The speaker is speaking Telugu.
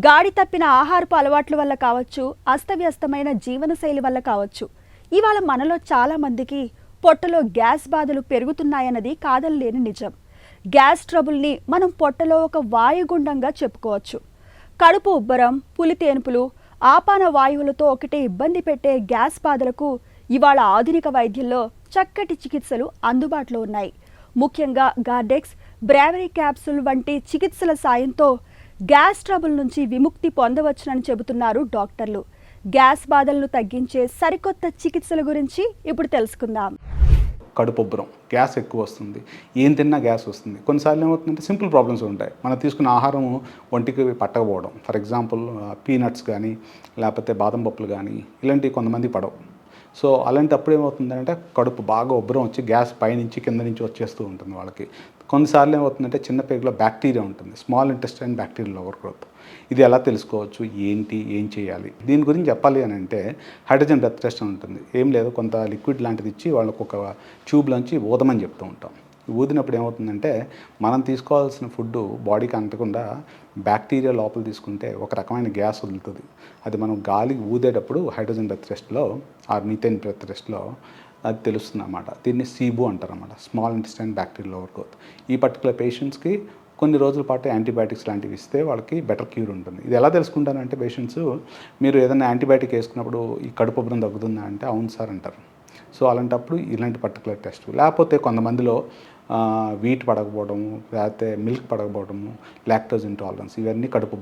గాడి తప్పిన ఆహారపు అలవాట్ల వల్ల కావచ్చు, అస్తవ్యస్తమైన జీవనశైలి వల్ల కావచ్చు, ఇవాళ మనలో చాలా మందికి పొట్టలో గ్యాస్ బాధలు పెరుగుతున్నాయన్నది కాదనలేని నిజం. గ్యాస్ ట్రబుల్ని మనం పొట్టలో ఒక వాయుగుండంగా చెప్పుకోవచ్చు. కడుపు ఉబ్బరం, పులితేనుపులు, ఆపాన వాయువులతో ఒకటే ఇబ్బంది పెట్టే గ్యాస్ బాధలకు ఇవాళ ఆధునిక వైద్యంలో చక్కటి చికిత్సలు అందుబాటులో ఉన్నాయి. ముఖ్యంగా గార్డెక్స్, బ్రావరీ క్యాప్సూల్ వంటి చికిత్సల సాయంతో గ్యాస్ ట్రబుల్ నుంచి విముక్తి పొందవచ్చునని చెబుతున్నారు డాక్టర్లు. గ్యాస్ బాధలను తగ్గించే సరికొత్త చికిత్సల గురించి ఇప్పుడు తెలుసుకుందాం. కడుపు ఉబ్బరం, గ్యాస్ ఎక్కువ వస్తుంది, ఏం తిన్నా గ్యాస్ వస్తుంది. కొన్నిసార్లు ఏమవుతుందంటే సింపుల్ ప్రాబ్లమ్స్ ఉంటాయి. మనం తీసుకున్న ఆహారం ఒంటికి పట్టకపోవడం. ఫర్ ఎగ్జాంపుల్ పీనట్స్ కానీ, లేకపోతే బాదం పప్పులు కానీ, ఇలాంటివి కొంతమంది పడవు. సో అలాంటప్పుడు ఏమవుతుందంటే కడుపు బాగా ఉబ్బరం వచ్చి గ్యాస్ పైనుంచి కింద నుంచి వచ్చేస్తూ ఉంటుంది వాళ్ళకి. కొన్నిసార్లు ఏమవుతుందంటే చిన్న పేగులో బ్యాక్టీరియా ఉంటుంది, small intestine bacterial over growth. ఇది ఎలా తెలుసుకోవచ్చు, ఏం చేయాలి, దీని గురించి చెప్పాలి అని అంటే హైడ్రోజన్ బ్రెత్ టెస్ట్ ఉంటుంది. ఏం లేదు, కొంత లిక్విడ్ లాంటిది ఇచ్చి వాళ్ళకు ఒక ట్యూబ్లోంచి ఊదమని చెప్తూ ఉంటాం. ఊదినప్పుడు ఏమవుతుందంటే మనం తీసుకోవాల్సిన ఫుడ్ బాడీకి అంటకుండా బ్యాక్టీరియా లోపల తీసుకుంటే ఒక రకమైన గ్యాస్ వదులుతుంది. అది మనం గాలి ఊదేటప్పుడు హైడ్రోజన్ బ్రెత్ టెస్ట్లో ఆర్ మీథేన్ బ్రెత్ టెస్ట్లో అది తెలుస్తుంది అన్నమాట. దీన్ని సీబు అంటారు అన్నమాట, small intestine bacterial over growth. ఈ పర్టికులర్ పేషెంట్స్కి కొన్ని రోజుల పాటు యాంటీబయాటిక్స్ లాంటివి ఇస్తే వాళ్ళకి బెటర్ క్యూర్ ఉంటుంది. ఇది ఎలా తెలుసుకుంటారంటే పేషెంట్స్, మీరు ఏదైనా యాంటీబయాటిక్ వేసుకున్నప్పుడు ఈ కడుపు ఉబ్బరం తగ్గుతుందా అంటే అవును సార్ అంటారు. సో అలాంటప్పుడు ఇలాంటి పర్టికులర్ టెస్ట్. లేకపోతే కొంతమందిలో వీట్ పడకపోవడము, లేకపోతే మిల్క్ పడకపోవడము, లాక్టోజ్ ఇంటాలరెన్స్, ఇవన్నీ కడుపు